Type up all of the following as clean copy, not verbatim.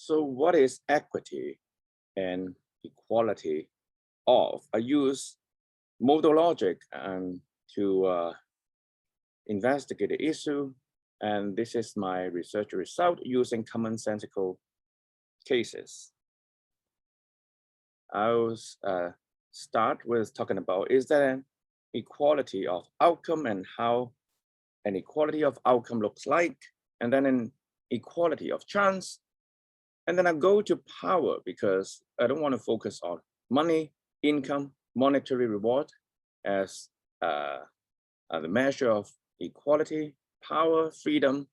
So what is equity and equality of? I use modal logic to investigate the issue. And this is my research result using commonsensical cases. I'll start with talking about, is there an equality of outcome and how an equality of outcome looks like, and then an equality of chance. And then I go to power because I don't want to focus on money, income, monetary reward as the measure of equality, power, freedom,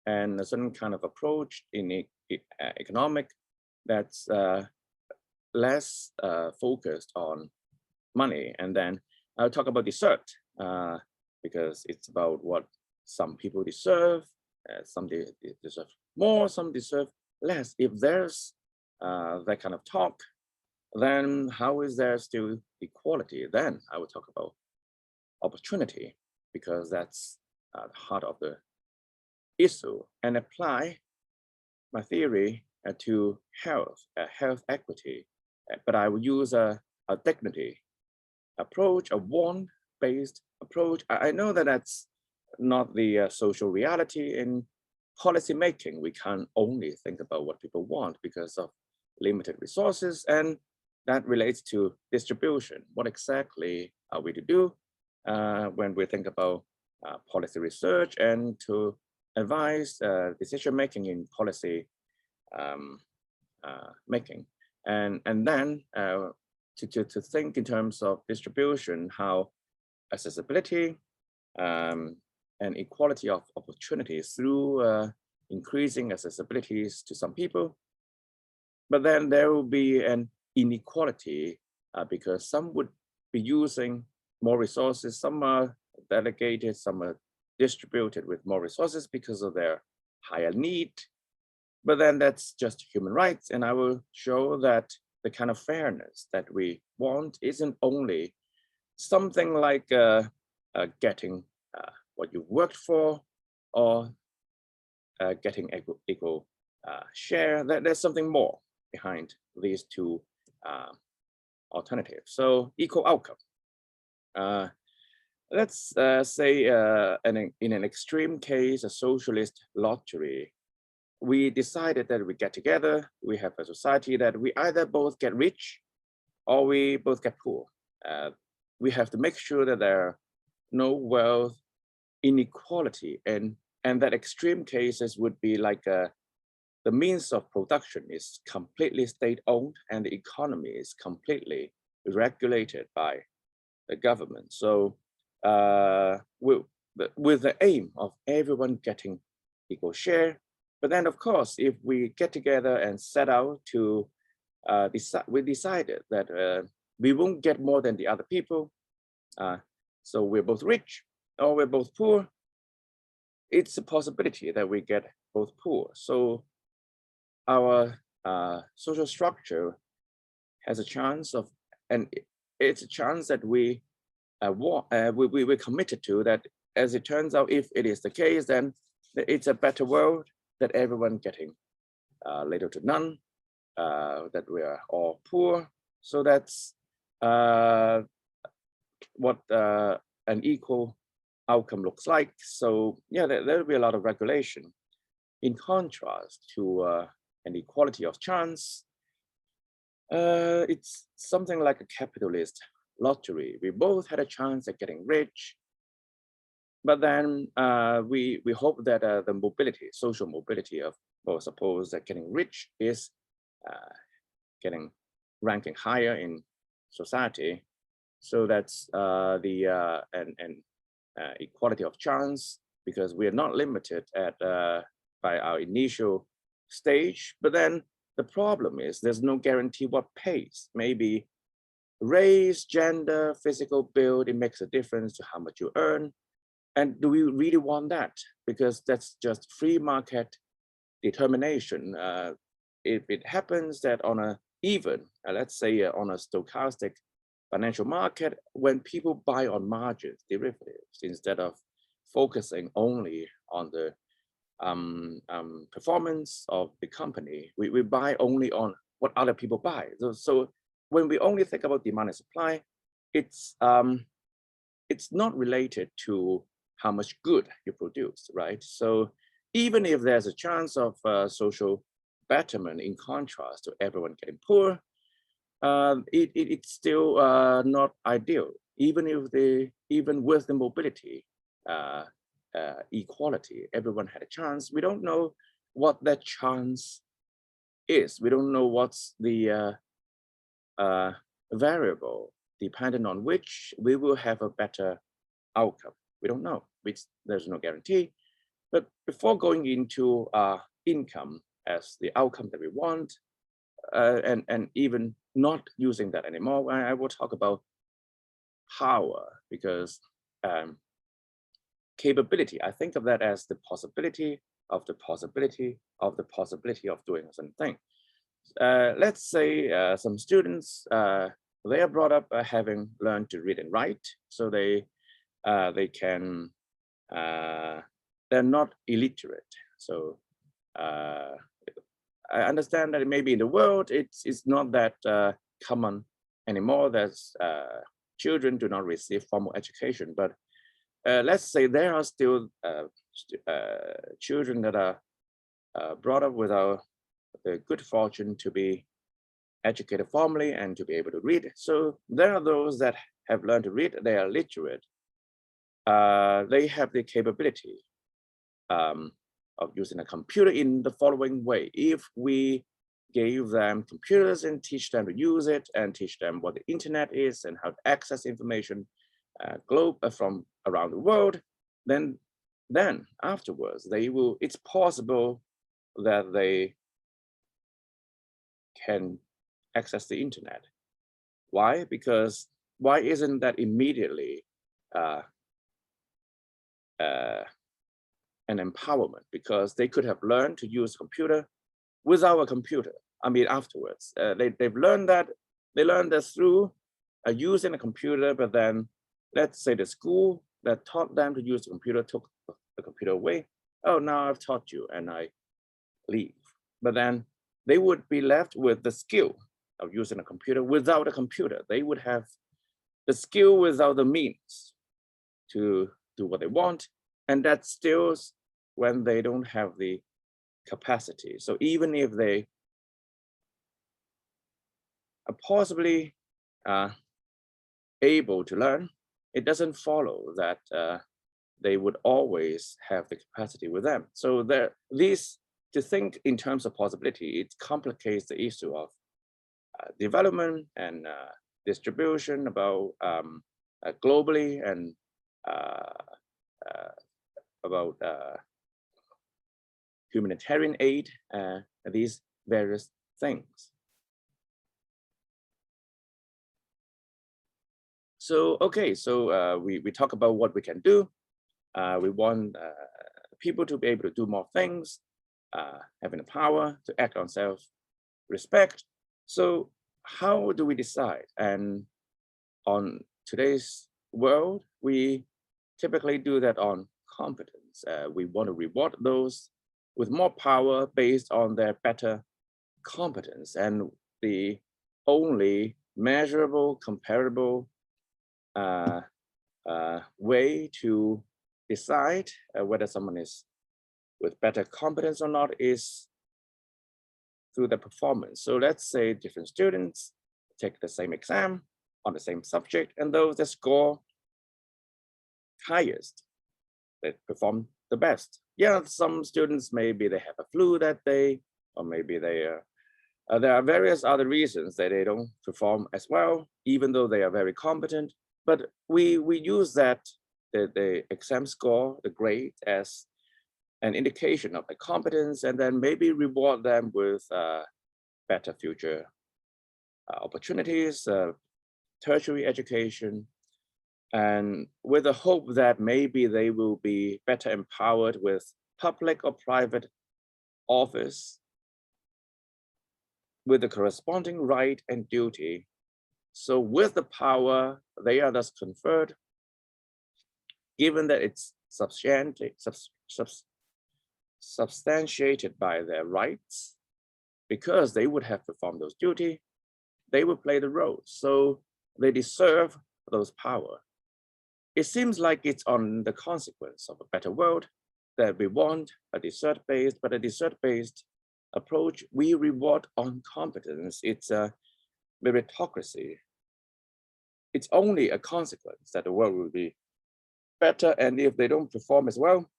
and a certain kind of approach in economic that's less focused on money. And then I'll talk about desert because it's about what some people deserve. Some deserve more, some deserve less. If there's that kind of talk, then how is there still equality? Then I will talk about opportunity because that's the heart of the issue, and apply my theory to health equity. But I will use a dignity approach, a want-based approach. I know that that's not the social reality in policy making. We can't only think about what people want because of limited resources, and that relates to distribution. What exactly are we to do when we think about policy research and to advise decision making in policy making, and then to think in terms of distribution, how accessibility and equality of opportunities through increasing accessibilities to some people. But then there will be an inequality because some would be using more resources, some are delegated, some are distributed with more resources because of their higher need. But then that's just human rights. And I will show that the kind of fairness that we want isn't only something like getting what you worked for or getting equal share. There's something more behind these two alternatives. So equal outcome. Let's say in an extreme case, a socialist lottery, we decided that we get together, we have a society that we either both get rich or we both get poor. We have to make sure that there are no wealth inequality, and that extreme cases would be like the means of production is completely state-owned and the economy is completely regulated by the government. So with the aim of everyone getting equal share. But then, of course, if we get together and set out to we decided that we won't get more than the other people. So we're both rich or we're both poor. It's a possibility that we get both poor. So our social structure has a chance of, and it's a chance that we're committed to, that as it turns out, if it is the case, then it's a better world, that everyone getting little to none, that we are all poor. So that's what an equal outcome looks like. So yeah, there'll be a lot of regulation. In contrast to an equality of chance, it's something like a capitalist lottery. We both had a chance at getting rich, but then we hope that the mobility, social mobility of, well, suppose that getting rich is ranking higher in society. So that's the equality of chance, because we are not limited at by our initial stage. But then the problem is there's no guarantee what pays. Maybe race, gender, physical build, it makes a difference to how much you earn. And do we really want that? Because that's just free market determination. If it happens that on a even, let's say on a stochastic financial market, when people buy on margins, derivatives, instead of focusing only on the performance of the company. We buy only on what other people buy. So when we only think about demand and supply, it's not related to how much good you produce, right? So even if there's a chance of social betterment in contrast to everyone getting poor, it's still not ideal. Even with the mobility equality, everyone had a chance. We don't know what that chance is. We don't know what's the variable dependent on which we will have a better outcome. We don't know. There's no guarantee. But before going into income as the outcome that we want, and even not using that anymore, I will talk about power, because capability, I think of that as the possibility of the possibility of the possibility of doing something. Let's say some students, they are brought up having learned to read and write, so they can, they're not illiterate. So I understand that maybe in the world it's not that common anymore. There's children do not receive formal education, but let's say there are still children that are brought up without the good fortune to be educated formally and to be able to read. So there are those that have learned to read, they are literate. They have the capability of using a computer in the following way. If we gave them computers and teach them to use it and teach them what the internet is and how to access information from around the world, then afterwards it's possible that they can access the internet. Why? Because why isn't that immediately an empowerment? Because they could have learned to use computer without a computer. I mean, afterwards, they've learned that. They learned that through using a computer, but then let's say the school that taught them to use the computer took the computer away. Oh, now I've taught you, and I leave. But then they would be left with the skill of using a computer without a computer. They would have the skill without the means to do what they want. And that's still when they don't have the capacity. So even if they are possibly able to learn, it doesn't follow that they would always have the capacity with them. So to think in terms of possibility, it complicates the issue of development and distribution about globally and about humanitarian aid, these various things. So, okay, so we talk about what we can do. We want people to be able to do more things, having the power to act on self-respect. So how do we decide? And on today's world, we typically do that on competence. We want to reward those with more power based on their better competence. And the only measurable, comparable way to decide whether someone is with better competence or not is through the performance. So let's say different students take the same exam on the same subject, and those that score highest, they perform the best. Yeah, some students, maybe they have a flu that day, or maybe there are various other reasons that they don't perform as well, even though they are very competent. But we use that, the exam score, the grade, as an indication of the competence, and then maybe reward them with better future opportunities, tertiary education, and with the hope that maybe they will be better empowered with public or private office with the corresponding right and duty. So with the power they are thus conferred, given that it's substantiated by their rights, because they would have performed those duties, they would play the role. So they deserve those power. It seems like it's on the consequence of a better world that we want a desert-based, but a desert-based approach, we reward on competence. It's a meritocracy. It's only a consequence that the world will be better, and if they don't perform as well,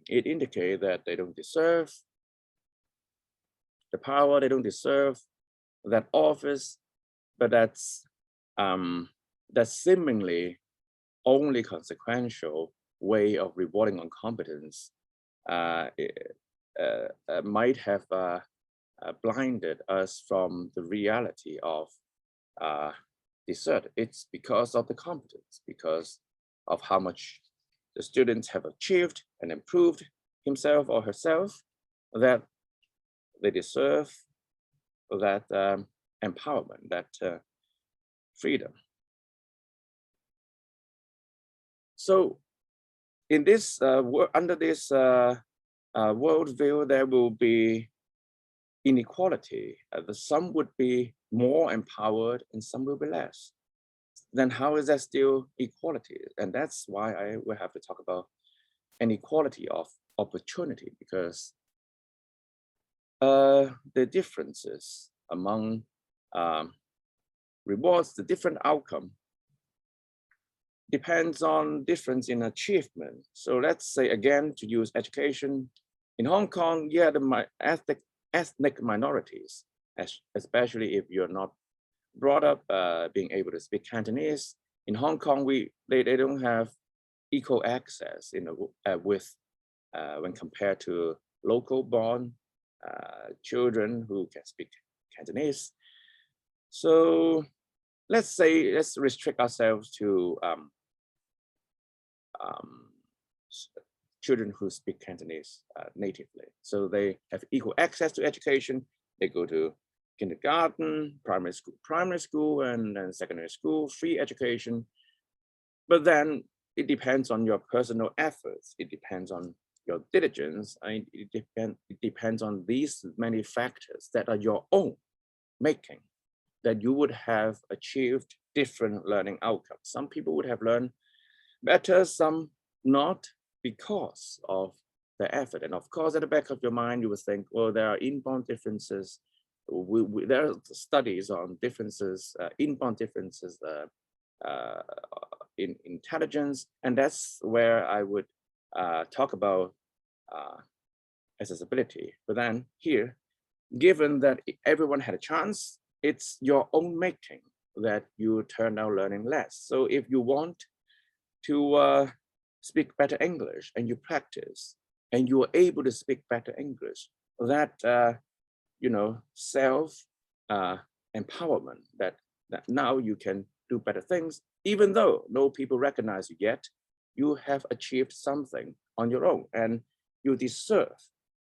it indicates that they don't deserve the power, they don't deserve that office, but that's seemingly only consequential way of rewarding on competence might have blinded us from the reality of desert. It's because of the competence, because of how much the students have achieved and improved himself or herself, that they deserve that empowerment, that freedom. So in this under this worldview, there will be inequality. Some would be more empowered and some will be less. Then how is that still equality? And that's why I will have to talk about inequality of opportunity, because the differences among rewards, the different outcome depends on difference in achievement. So let's say, again, to use education, in Hong Kong, yeah, the ethnic minorities, especially if you're not brought up being able to speak Cantonese, in Hong Kong, they don't have equal access when compared to local born children who can speak Cantonese. So let's restrict ourselves to children who speak Cantonese natively. So they have equal access to education. They go to kindergarten, primary school, and then secondary school, free education. But then it depends on your personal efforts. It depends on your diligence. It depends on these many factors that are your own making, that you would have achieved different learning outcomes. Some people would have learned better, some not, because of the effort. And of course, at the back of your mind, you would think, well, there are inborn differences. There are studies on differences, inborn differences in intelligence. And that's where I would talk about accessibility. But then here, given that everyone had a chance, it's your own making that you turn out learning less. So if you want to speak better English and you practice and you are able to speak better English, that self empowerment, that now you can do better things, even though no people recognize you yet, you have achieved something on your own and you deserve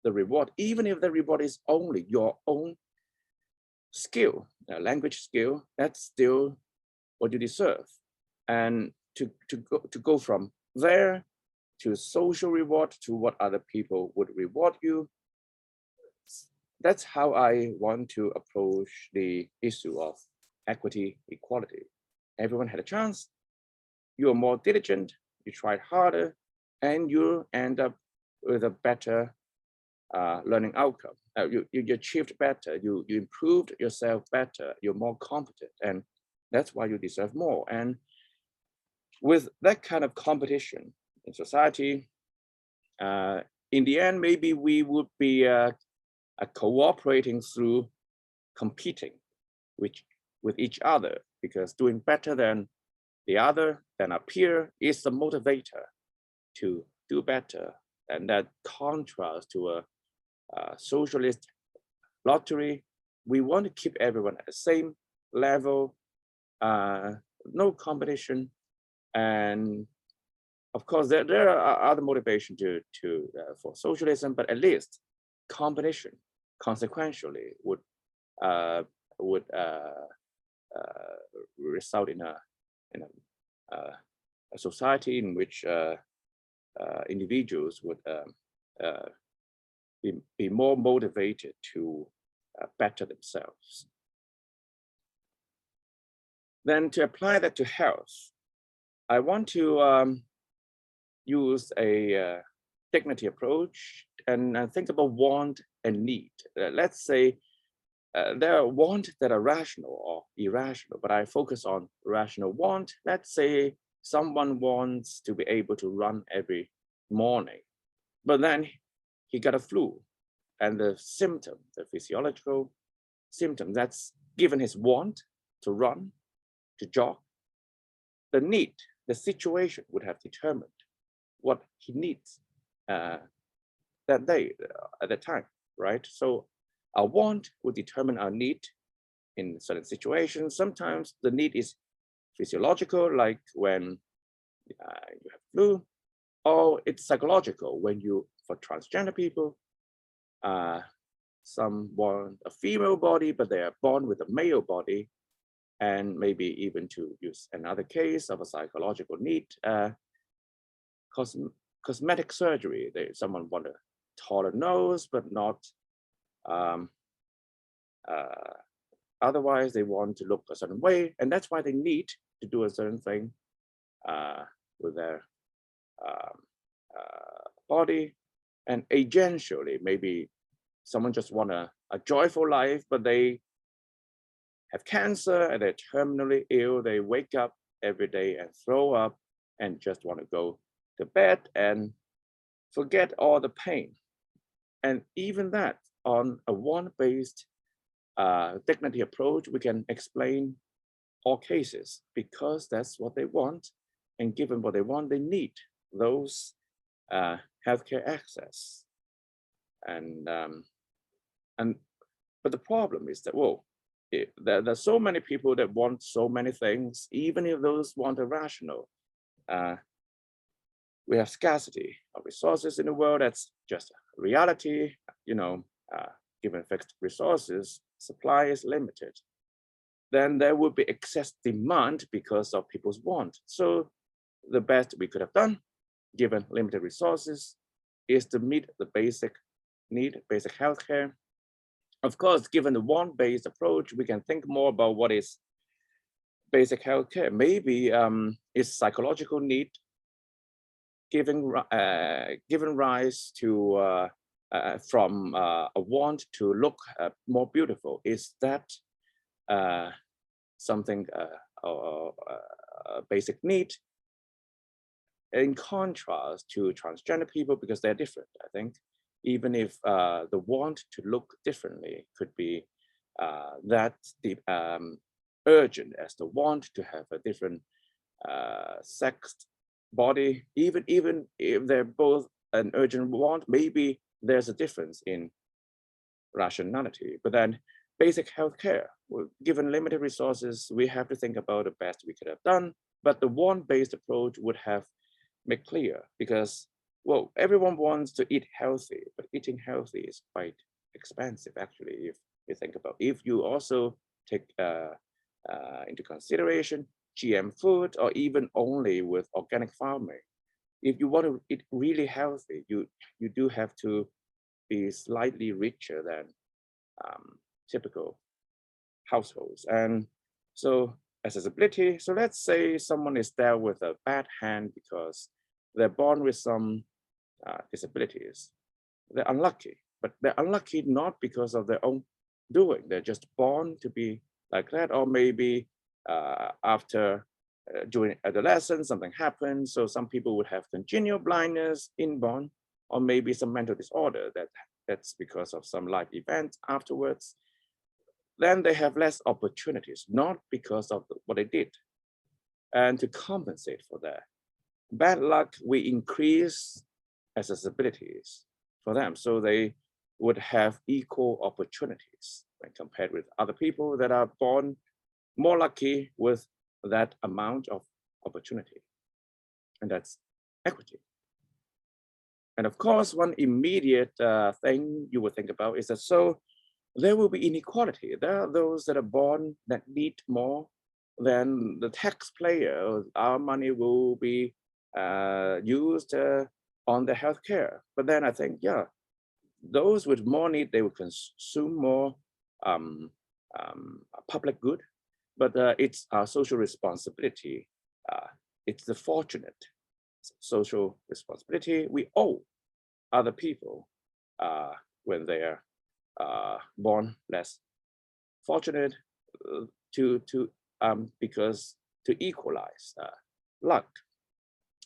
the reward, even if the reward is only your own skill, language skill. That's still what you deserve. And to go from there to social reward, to what other people would reward you, that's how I want to approach the issue of equity, equality. Everyone had a chance. You're more diligent, you tried harder, and you end up with a better learning outcome. You achieved better, you improved yourself better, you're more competent, and that's why you deserve more. And with that kind of competition in society, in the end, maybe we would be cooperating through competing with each other, because doing better than the other, than our peer, is the motivator to do better. And that contrasts to a socialist lottery. We want to keep everyone at the same level, no competition. And of course, there are other motivation for socialism, but at least competition consequentially would result in a society in which individuals would uh, be more motivated to better themselves. Then to apply that to health, I want to use a dignity approach and think about want and need. Let's say there are wants that are rational or irrational, but I focus on rational want. Let's say someone wants to be able to run every morning, but then he got a flu, and the symptom, the physiological symptom, that's given his want to run, to jog, the need, the situation would have determined what he needs that day at the time, right? So our want would determine our need in certain situations. Sometimes the need is physiological, like when you have flu, or it's psychological when you, for transgender people, some want a female body, but they are born with a male body, and maybe even to use another case of a psychological need, cosmetic surgery. Someone want a taller nose, but not otherwise they want to look a certain way, and that's why they need to do a certain thing with their body. And agentially, maybe someone just want a joyful life, but they have cancer and they're terminally ill. They wake up every day and throw up and just want to go to bed and forget all the pain. And even that, on a want-based dignity approach, we can explain all cases because that's what they want. And given what they want, they need those healthcare access. And but the problem is that, well, there's so many people that want so many things, even if those want are rational. We have scarcity of resources in the world. That's just a reality. You know, given fixed resources, supply is limited. Then there would be excess demand because of people's want. So the best we could have done, given limited resources, is to meet the basic need, basic healthcare. Of course, given the want-based approach, we can think more about what is basic healthcare. Maybe it's psychological need given rise to from a want to look more beautiful. Is that something a basic need? In contrast to transgender people, because they're different, I think, even if the want to look differently could be that urgent as the want to have a different sexed body, even if they're both an urgent want, maybe there's a difference in rationality. But then basic healthcare, given limited resources, we have to think about the best we could have done. But the want-based approach would have made clear, because, well, everyone wants to eat healthy, but eating healthy is quite expensive, actually, if you think about. If you also take into consideration GM food, or even only with organic farming, if you want to eat really healthy, you do have to be slightly richer than typical households. And so accessibility, so let's say someone is there with a bad hand because they're born with some disabilities. They're unlucky, but they're unlucky not because of their own doing. They're just born to be like that, or maybe after during adolescence, something happens. So some people would have congenial blindness, inborn, or maybe some mental disorder that's because of some life event afterwards. Then they have less opportunities, not because of what they did. And to compensate for that, bad luck, we increase accessibilities for them. So they would have equal opportunities when compared with other people that are born more lucky with that amount of opportunity. And that's equity. And of course, one immediate thing you would think about is that, so there will be inequality. There are those that are born that need more than the taxpayer. Our money will be used on the healthcare. But then I think, yeah, those with more need, they will consume more um, public good, but it's our social responsibility. It's the fortunate social responsibility we owe other people when they're born less fortunate because to equalize luck.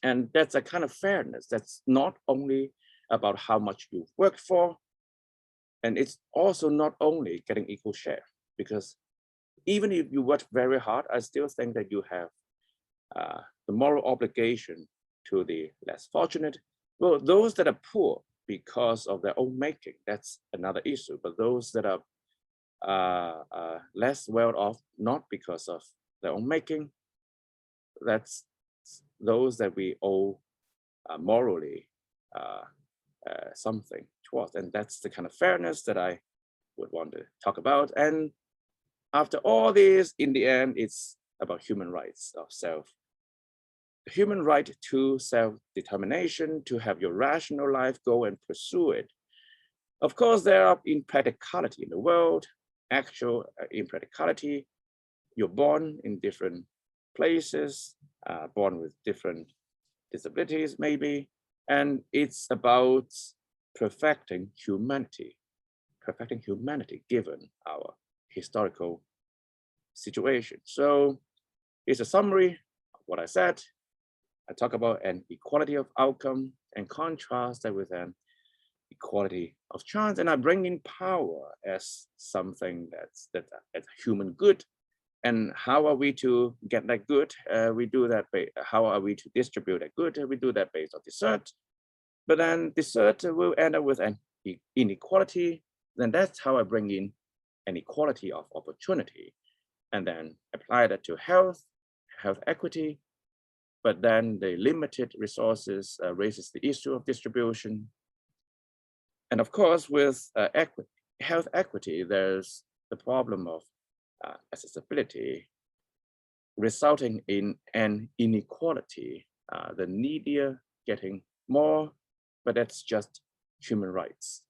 And that's a kind of fairness that's not only about how much you've worked for, and it's also not only getting equal share, because even if you work very hard, I still think that you have the moral obligation to the less fortunate. Well, those that are poor because of their own making, that's another issue. But those that are less well off, not because of their own making, that's those that we owe morally something towards. And that's the kind of fairness that I would want to talk about. And after all this, in the end, it's about human rights of self. Human right to self-determination, to have your rational life, go and pursue it. Of course, there are impracticality in the world, actual impracticality. You're born in different places, born with different disabilities maybe, and it's about perfecting humanity given our historical situation. So it's a summary of what I said. I talk about an equality of outcome and contrast that with an equality of chance, and I bring in power as something that's a human good. And how are we to get that good? We do that how are we to distribute that good? We do that based on desert. But then desert will end up with an inequality. Then that's how I bring in an equality of opportunity, and then apply that to health equity. But then the limited resources raises the issue of distribution. And of course, with health equity, there's the problem of accessibility, resulting in an inequality, the needier getting more, but that's just human rights.